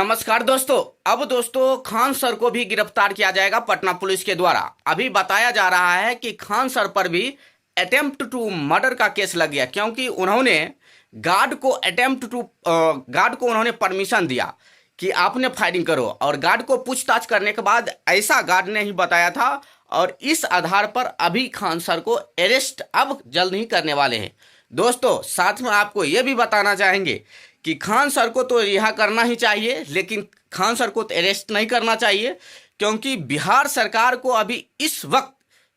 नमस्कार दोस्तों। अब दोस्तों खान सर को भी गिरफ्तार किया जाएगा पटना पुलिस के द्वारा। अभी बताया जा रहा है कि खान सर पर भी अटेम्प्ट टू मर्डर का केस लग गया, क्योंकि उन्होंने गार्ड को उन्होंने परमिशन दिया कि आपने फायरिंग करो, और गार्ड को पूछताछ करने के बाद ऐसा गार्ड ने ही बताया था, और इस आधार पर अभी खान सर को अरेस्ट अब जल्द ही करने वाले हैं। दोस्तों साथ में आपको यह भी बताना चाहेंगे कि खान सर को तो रिहा करना ही चाहिए, लेकिन खान सर को तो अरेस्ट नहीं करना चाहिए, क्योंकि बिहार सरकार को अभी इस वक्त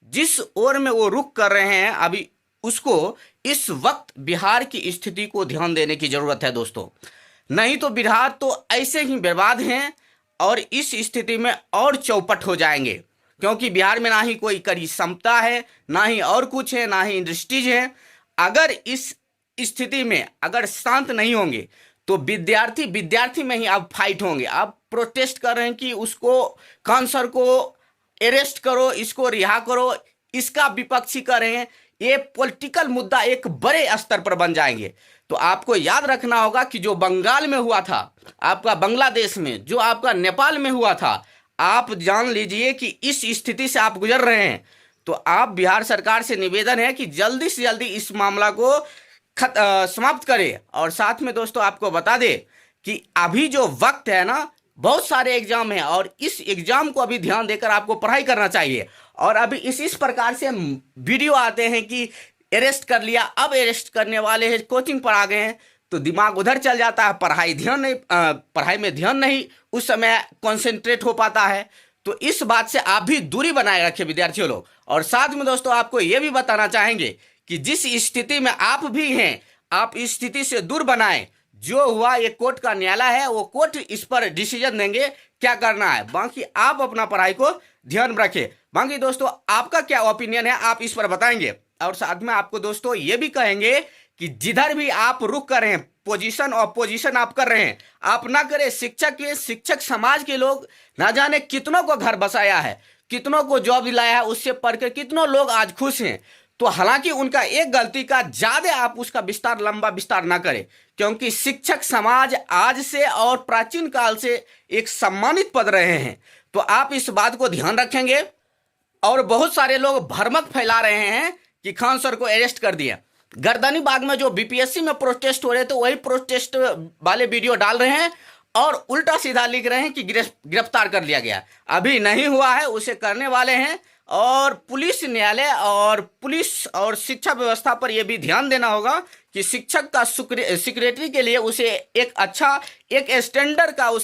जिस ओर में वो रुख कर रहे हैं, अभी उसको इस वक्त बिहार की स्थिति को ध्यान देने की जरूरत है दोस्तों। नहीं तो बिहार तो ऐसे ही बर्बाद हैं और इस स्थिति में और चौपट हो जाएंगे, क्योंकि बिहार में ना ही कोई कड़ी क्षमता है, ना ही और कुछ है, ना ही इंडस्ट्रीज है। अगर इस स्थिति में अगर शांत नहीं होंगे तो विद्यार्थी में ही अब फाइट होंगे। अब प्रोटेस्ट कर रहे हैं कि उसको खान सर को अरेस्ट करो, इसको रिहा करो, इसका विपक्षी कर रहे हैं। ये पॉलिटिकल मुद्दा एक बड़े स्तर पर बन जाएंगे। तो आपको याद रखना होगा कि जो बंगाल में हुआ था, आपका बांग्लादेश में, जो आपका नेपाल में हुआ था, आप जान लीजिए कि इस स्थिति से आप गुजर रहे हैं। तो आप बिहार सरकार से निवेदन है कि जल्दी से जल्दी इस मामला को समाप्त करें। और साथ में दोस्तों आपको बता दे कि अभी जो वक्त है ना, बहुत सारे एग्जाम हैं और इस एग्जाम को अभी ध्यान देकर आपको पढ़ाई करना चाहिए। और अभी इस प्रकार से वीडियो आते हैं कि अरेस्ट कर लिया, अब अरेस्ट करने वाले हैं, कोचिंग पर आ गए हैं, तो दिमाग उधर चल जाता है, पढ़ाई में ध्यान नहीं उस समय कंसंट्रेट हो पाता है। तो इस बात से आप भी दूरी बनाए रखें विद्यार्थियों लोग। और साथ में दोस्तों आपको यह भी बताना चाहेंगे कि जिस स्थिति में आप भी हैं, आप इस स्थिति से दूर बनाएं। जो हुआ ये कोर्ट का न्यायालय है, वो कोर्ट इस पर डिसीजन देंगे क्या करना है। बाकी आप अपना पढ़ाई को ध्यान रखें। बाकी दोस्तों आपका क्या ओपिनियन है, आप इस पर बताएंगे। और साथ में आपको दोस्तों ये भी कहेंगे कि जिधर भी आप रुक कर रहे हैं, पोजीशन ऑपोजिशन आप कर रहे हैं, आप ना करें। शिक्षक समाज के लोग ना जाने कितनों को घर बसाया है, कितनों को जॉब दिलाया है, उससे पढ़कर कितनों लोग आज खुश हैं। तो हालांकि उनका एक गलती का ज्यादा आप उसका लंबा विस्तार ना करें, क्योंकि शिक्षक समाज आज से और प्राचीन काल से एक सम्मानित पद रहे हैं। तो आप इस बात को ध्यान रखेंगे। और बहुत सारे लोग भ्रमक फैला रहे हैं कि खान सर को अरेस्ट कर दिया। गर्दनी बाग में जो बीपीएससी में प्रोटेस्ट हो रहे थे, वही प्रोटेस्ट वाले वीडियो डाल रहे हैं और उल्टा सीधा लिख रहे हैं कि गिरफ्तार कर लिया गया। अभी नहीं हुआ है, उसे करने वाले हैं। और पुलिस न्यायालय और पुलिस और शिक्षा व्यवस्था पर यह भी ध्यान देना होगा कि शिक्षक का सिक्योरिटी के लिए उसे एक अच्छा एक स्टैंडर्ड का